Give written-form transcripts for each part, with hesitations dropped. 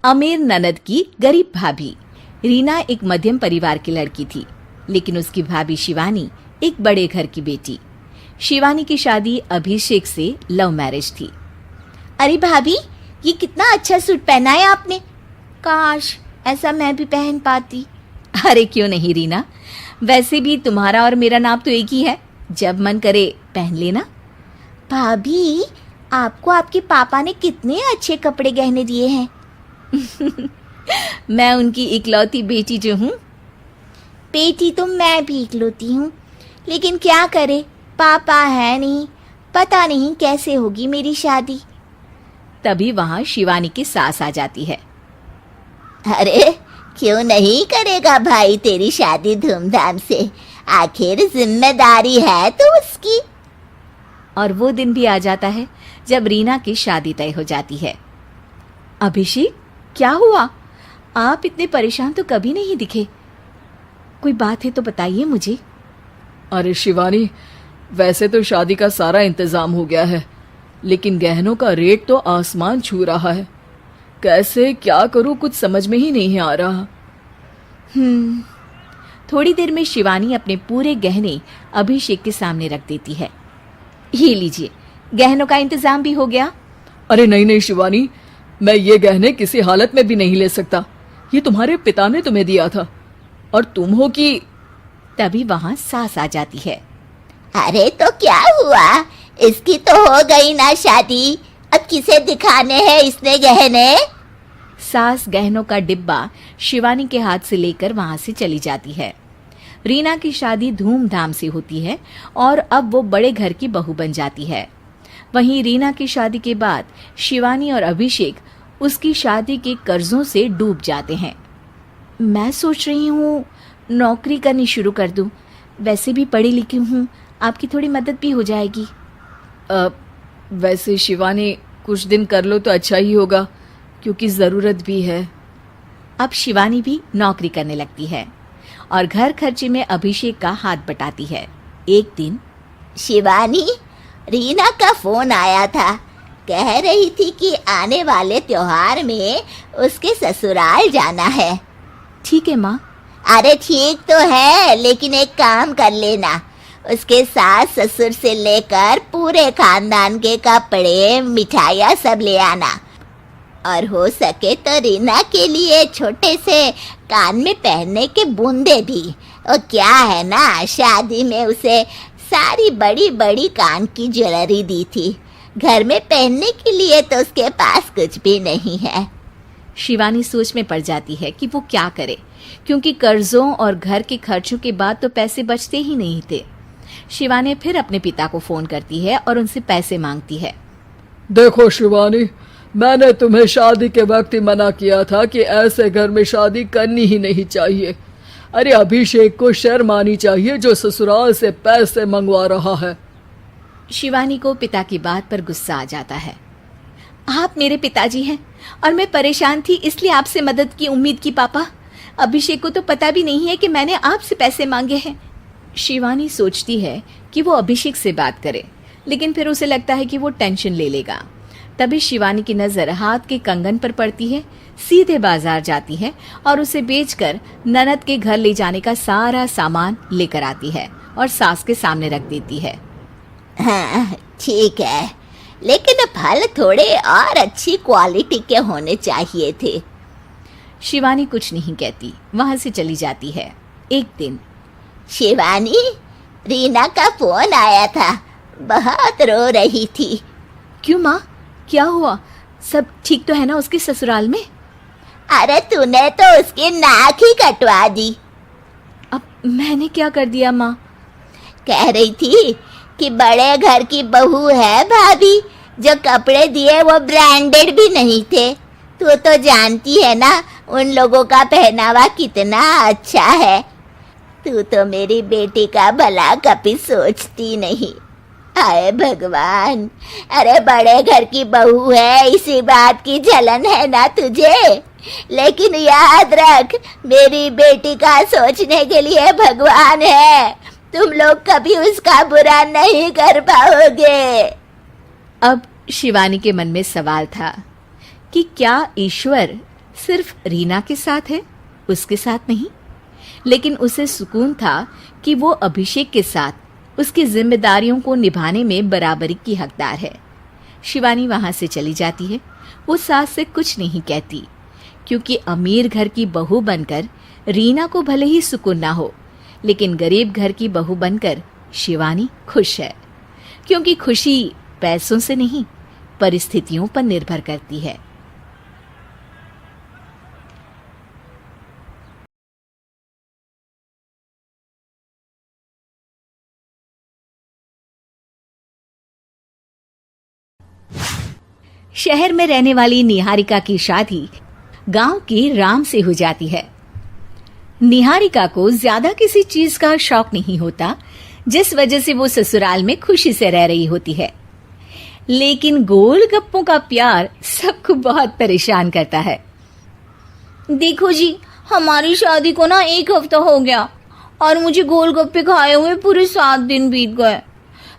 अमीर ननद की गरीब भाभी। रीना एक मध्यम परिवार की लड़की थी, लेकिन उसकी भाभी शिवानी एक बड़े घर की बेटी। शिवानी की शादी अभिषेक से लव मैरिज थी। अरे भाभी, ये कितना अच्छा सूट पहना है आपने। काश ऐसा मैं भी पहन पाती। अरे क्यों नहीं रीना, वैसे भी तुम्हारा और मेरा नाम तो एक ही है, जब मन करे पहन लेना। भाभी, आपको आपके पापा ने कितने अच्छे कपड़े गहने दिए हैं। मैं उनकी इकलौती बेटी जो हूँ। बेटी तो मैं भी इकलौती हूँ, लेकिन क्या करे, पापा है नहीं, पता नहीं कैसे होगी मेरी शादी। तभी वहां शिवानी की सास आ जाती है। अरे क्यों नहीं करेगा भाई तेरी शादी धूमधाम से, आखिर जिम्मेदारी है तो उसकी। और वो दिन भी आ जाता है जब रीना की शादी तय हो जाती है। अभिषेक, क्या हुआ? आप इतने परेशान तो कभी नहीं दिखे। कोई बात है तो बताइए मुझे। अरे शिवानी, वैसे तो शादी का सारा इंतजाम हो गया है, लेकिन गहनों का रेट तो आसमान छू रहा है। कैसे क्या करूं, कुछ समझ में ही नहीं आ रहा। थोड़ी देर में शिवानी अपने पूरे गहने अभिषेक के सामने रख देती है। ये लीजिए, गहनों का इंतजाम भी हो गया। अरे नहीं नहीं शिवानी, मैं ये गहने किसी हालत में भी नहीं ले सकता। ये तुम्हारे पिता ने तुम्हें दिया था, और तुम हो कि। तभी वहां सास आ जाती है। अरे तो क्या हुआ, इसकी तो हो गई ना शादी, अब किसे दिखाने हैं इसने गहने। सास गहनों का डिब्बा शिवानी के हाथ से लेकर वहां से चली जाती है। रीना की शादी धूमधाम से होती है और अब वो बड़े घर की बहू बन जाती है। वहीं रीना की शादी के बाद शिवानी और अभिषेक उसकी शादी के कर्जों से डूब जाते हैं। मैं सोच रही हूँ नौकरी करनी शुरू कर दूँ, वैसे भी पढ़ी लिखी हूँ, आपकी थोड़ी मदद भी हो जाएगी। वैसे शिवानी, कुछ दिन कर लो तो अच्छा ही होगा, क्योंकि ज़रूरत भी है। अब शिवानी भी नौकरी करने लगती है और घर खर्चे में अभिषेक का हाथ बटाती है। एक दिन शिवानी, रीना का फोन आया था, कह रही थी कि आने वाले त्योहार में उसके ससुराल जाना है। ठीक है माँ। अरे ठीक तो है, लेकिन एक काम कर लेना, उसके सास ससुर से लेकर पूरे खानदान के कपड़े मिठाइयाँ सब ले आना, और हो सके तो रीना के लिए छोटे से कान में पहनने के बूंदे भी। और क्या है ना, शादी में उसे सारी बड़ी बड़ी कान की ज्वेलरी दी थी, घर में पहनने के लिए तो उसके पास कुछ भी नहीं है। शिवानी सोच में पड़ जाती है कि वो क्या करे, क्योंकि कर्जों और घर के खर्चों के बाद तो पैसे बचते ही नहीं थे। शिवानी फिर अपने पिता को फोन करती है और उनसे पैसे मांगती है। देखो शिवानी, मैंने तुम्हें शादी के वक्त ही मना किया था कि ऐसे घर में शादी करनी ही नहीं चाहिए। अरे अभिषेक को शर्म आनी चाहिए जो ससुराल से पैसे मंगवा रहा है। शिवानी को पिता की बात पर गुस्सा आ जाता है। आप मेरे पिताजी हैं और मैं परेशान थी, इसलिए आपसे मदद की उम्मीद की पापा। अभिषेक को तो पता भी नहीं है कि मैंने आपसे पैसे मांगे हैं। शिवानी सोचती है कि वो अभिषेक से बात करे, लेकिन फिर उसे लगता है कि वो टेंशन ले लेगा। तभी शिवानी की नज़र हाथ के कंगन पर पड़ती है। सीधे बाजार जाती है और उसे बेचकर ननद के घर ले जाने का सारा सामान लेकर आती है और सास के सामने रख देती है। हाँ ठीक है, लेकिन फल थोड़े और अच्छी क्वालिटी के होने चाहिए थे। शिवानी कुछ नहीं कहती, वहां से चली जाती है। एक दिन शिवानी, रीना का फोन आया था, बहुत रो रही थी। क्यों माँ, क्या हुआ? सब ठीक तो है ना उसके ससुराल में? अरे तूने तो उसकी नाक ही कटवा दी। अब मैंने क्या कर दिया माँ? कह रही थी कि बड़े घर की बहू है भाभी, जो कपड़े दिए वो ब्रांडेड भी नहीं थे। तू तो जानती है ना उन लोगों का पहनावा कितना अच्छा है। तू तो मेरी बेटी का भला कभी सोचती नहीं। हाय भगवान, अरे बड़े घर की बहू है, इसी बात की जलन है ना तुझे, लेकिन याद रख मेरी बेटी का सोचने के लिए भगवान है, तुम लोग कभी उसका बुरा नहीं कर पाओगे। अब शिवानी के मन में सवाल था कि क्या ईश्वर सिर्फ रीना के साथ है, उसके साथ नहीं। लेकिन उसे सुकून था कि वो अभिषेक के साथ उसकी जिम्मेदारियों को निभाने में बराबरी की हकदार है। शिवानी वहां से चली जाती है। वो सास से कुछ नहीं कहती, क्योंकि अमीर घर की बहू बनकर रीना को भले ही सुकून ना हो, लेकिन गरीब घर की बहू बनकर शिवानी खुश है, क्योंकि खुशी पैसों से नहीं, परिस्थितियों पर निर्भर करती है। शहर में रहने वाली निहारिका की शादी गांव के राम से हो जाती है। निहारिका को ज्यादा किसी चीज का शौक नहीं होता, जिस वजह से वो ससुराल में खुशी से रह रही होती है। लेकिन गोलगप्पों का प्यार सबको बहुत परेशान करता है। देखो जी, हमारी शादी को ना 1 हफ्ता हो गया और मुझे गोलगप्पे खाए हुए पूरे 7 दिन बीत गए।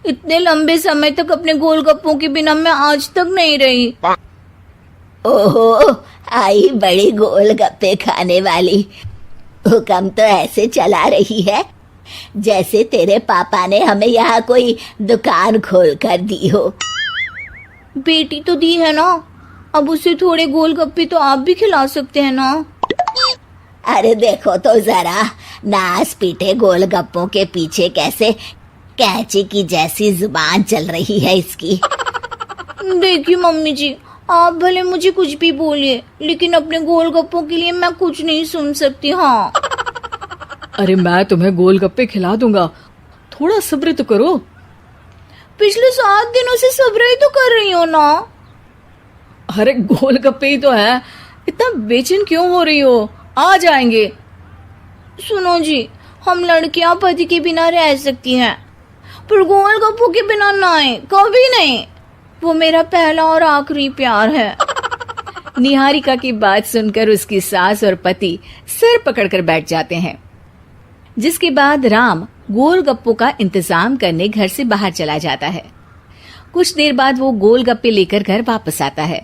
इतने लंबे समय तक अपने गोलगप्पों के बिना मैं आज तक नहीं रही। ओहो, आई बड़ी गोलगप्पे खाने वाली। हुक्म तो ऐसे चला रही है जैसे तेरे पापा ने हमें यहाँ कोई दुकान खोल कर दी हो। बेटी तो दी है ना, अब उसे थोड़े गोलगप्पे तो आप भी खिला सकते हैं ना। अरे देखो तो जरा, नास पीटे गोलगप्पों के पीछे कैसे कैंची की जैसी जुबान चल रही है इसकी। देखिए मम्मी जी, आप भले मुझे कुछ भी बोलिए, लेकिन अपने गोलगप्पों के लिए मैं कुछ नहीं सुन सकती। हाँ, अरे मैं तुम्हें गोलगप्पे खिला दूंगा, थोड़ा सब्र तो करो। पिछले 7 दिनों से सब्र ही तो कर रही हो ना। अरे गोलगप्पे ही तो है, इतना बेचैन क्यों हो रही हो? आ जाएंगे। सुनो जी, हम लड़कियां पति के बिना रह सकती हैं, पर गोलगप्पों के बिना नहीं, कभी नहीं। वो मेरा पहला और आखिरी प्यार है। निहारिका की बात सुनकर उसकी सास और पति सिर पकड़कर बैठ जाते हैं। जिसके बाद राम गोलगप्पों का इंतजाम करने घर से बाहर चला जाता है। कुछ देर बाद वो गोलगप्पे लेकर घर वापस आता है,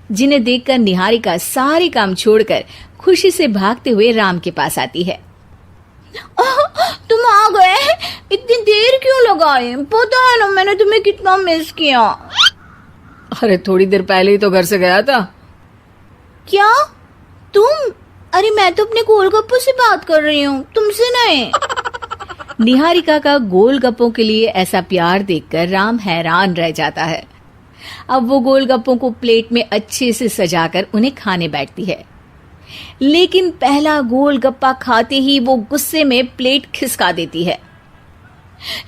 जिन्हें देखकर निहारिका सारे काम छोड़कर खुशी से भागते हुए राम के पास आती है। तुम आ गए? इतनी देर क्यों लगाए? पता है ना मैंने तुम्हें कितना मिस किया। अरे थोड़ी देर पहले ही तो घर से गया था। क्या तुम? अरे मैं तो अपने गोलगप्पों से बात कर रही हूँ, तुमसे नहीं। निहारिका का गोलगप्पों के लिए ऐसा प्यार देखकर राम हैरान रह जाता है। अब वो गोलगप्पों को प्लेट में अच्छे से सजाकर उन्हें खाने बैठती है, लेकिन पहला गोलगप्पा खाते ही वो गुस्से में प्लेट खिसका देती है।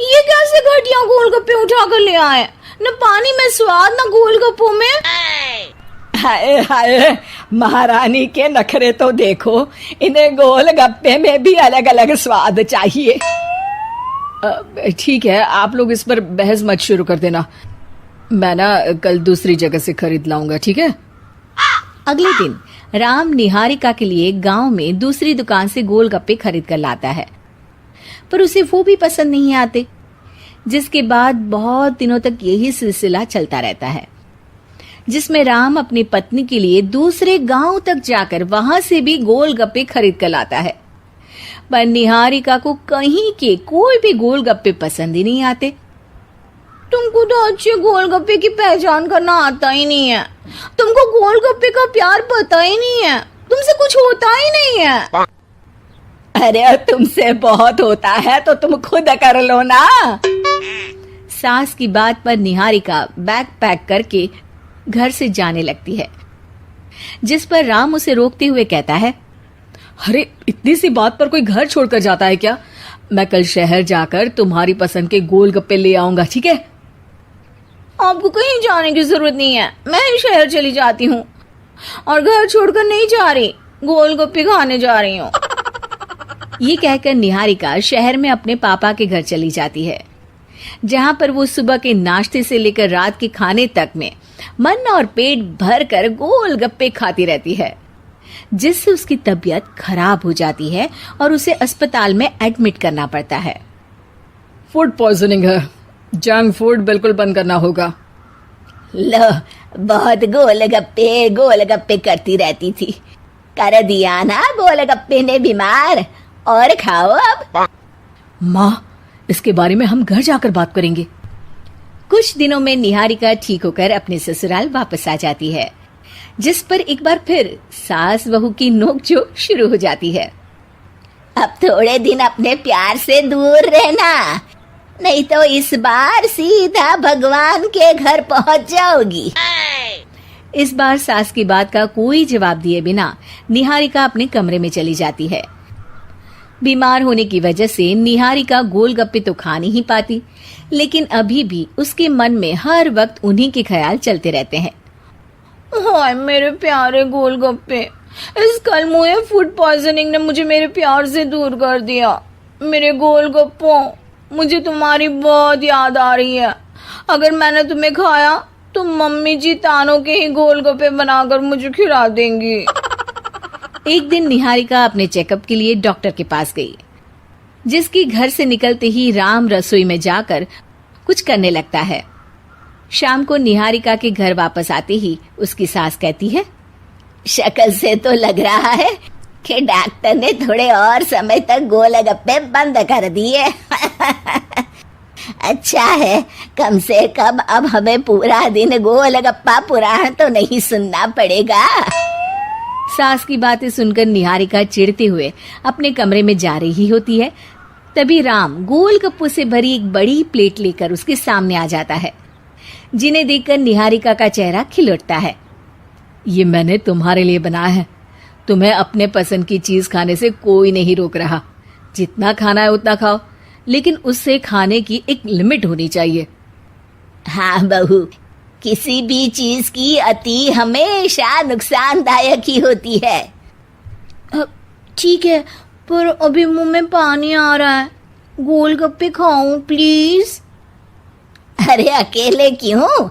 ये कैसे घटिया गोलगप्पे उठा कर ले आए? न पानी में स्वाद, न गोलगप्पों में। हाय हाय, महारानी के नखरे तो देखो, इन्हें गोलगप्पे में भी अलग अलग स्वाद चाहिए। ठीक है, आप लोग इस पर बहस मत शुरू कर देना, मैं ना कल दूसरी जगह से खरीद लाऊंगा, ठीक है? अगले दिन राम निहारिका के लिए गांव में दूसरी दुकान से गोलगप्पे खरीद कर लाता है, पर उसे वो भी पसंद नहीं आते। जिसके बाद बहुत दिनों तक यही सिलसिला चलता रहता है, जिसमें राम अपनी पत्नी के लिए दूसरे गांव तक जाकर वहां से भी गोलगप्पे खरीद कर लाता है, पर निहारिका को कहीं के कोई भी गोलगप्पे पसंद ही नहीं आते। तुमको तो अच्छे गोलगप्पे की पहचान करना आता ही नहीं है। तुमको गोलगप्पे का प्यार पता ही नहीं है, तुमसे कुछ होता ही नहीं है। अरे तुमसे बहुत होता है तो तुम खुद कर लो ना। सास की बात पर निहारिका बैग पैक करके घर से जाने लगती है, जिस पर राम उसे रोकते हुए कहता है, अरे इतनी सी बात पर कोई घर छोड़कर जाता है क्या? मैं कल शहर जाकर तुम्हारी पसंद के गोलगप्पे ले आऊंगा, ठीक है? आपको कहीं जाने की जरूरत नहीं है, मैं ही शहर चली जाती हूँ और घर छोड़कर नहीं जा रही, गोलगप्पे खाने जा रही हूँ। ये कहकर निहारिका शहर में अपने पापा के घर चली जाती है, जहां पर वो सुबह के नाश्ते से लेकर रात के खाने तक में मन और पेट भर कर गोलगप्पे खाती रहती है, जिससे उसकी तबीयत खराब हो जाती है और उसे अस्पताल में एडमिट करना पड़ता है। फूड पॉइजनिंग है, जंक फूड बिल्कुल बंद करना होगा। लो, बहुत गोलगप्पे करती रहती थी। कर दिया ना गोलगप्पे ने बीमार। और खाओ अब। माँ, इसके बारे में हम घर जाकर बात करेंगे। कुछ दिनों में निहारिका ठीक होकर अपने ससुराल वापस आ जाती है, जिस पर एक बार फिर सास बहू की नोकझोंक शुरू हो जाती है। अब थोड़े दिन अपने प्यार से दूर रहना, नहीं तो इस बार सीधा भगवान के घर पहुंच जाओगी। इस बार सास की बात का कोई जवाब दिए बिना निहारिका अपने कमरे में चली जाती है। बीमार होने की वजह से निहारिका गोलगप्पे तो खा नहीं पाती, लेकिन अभी भी उसके मन में हर वक्त उन्हीं के ख्याल चलते रहते हैं। हाय मेरे प्यारे गोलगप्पे, इस कल मुझे फूड पॉइजनिंग ने मुझे मेरे प्यार से दूर कर दिया। मेरे गोलगप्पों, मुझे तुम्हारी बहुत याद आ रही है। अगर मैंने तुम्हें खाया तो मम्मी जी तानों के ही गोलगप्पे बनाकर मुझे खिला देंगी। एक दिन निहारिका अपने चेकअप के लिए डॉक्टर के पास गई, जिसकी घर से निकलते ही राम रसोई में जाकर कुछ करने लगता है। शाम को निहारिका के घर वापस आते ही उसकी सास कहती है, शक्ल से तो लग रहा है कि डॉक्टर ने थोड़े और समय तक गोलगप्पे बंद कर दिए। अच्छा है, कम से कम अब हमें पूरा दिन गोलगप्पा पुराण तो नहीं सुनना पड़ेगा। सास की बातें सुनकर निहारिका चिढ़ते हुए अपने कमरे में जा रही होती है। तभी राम गोलगप्पों से भरी एक बड़ी प्लेट लेकर उसके सामने आ जाता है, जिन्हें देखकर निहारिका का चेहरा खिल उठता है। ये मैंने तुम्हारे लिए बनाया है। तुम्हें अपने पसंद की चीज खाने से कोई नहीं रोक रहा। जितना खाना है उतना खाओ, लेकिन उससे खाने की एक लिमिट होनी चाहिए। हाँ बहू, किसी भी चीज की अति हमेशा नुकसानदायक ही होती है। ठीक है, पर अभी मुंह में पानी आ रहा है। गोलगप्पे खाऊं प्लीज? अरे अकेले क्यों,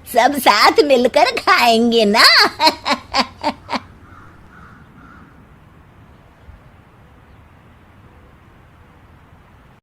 सब साथ मिलकर खाएंगे ना।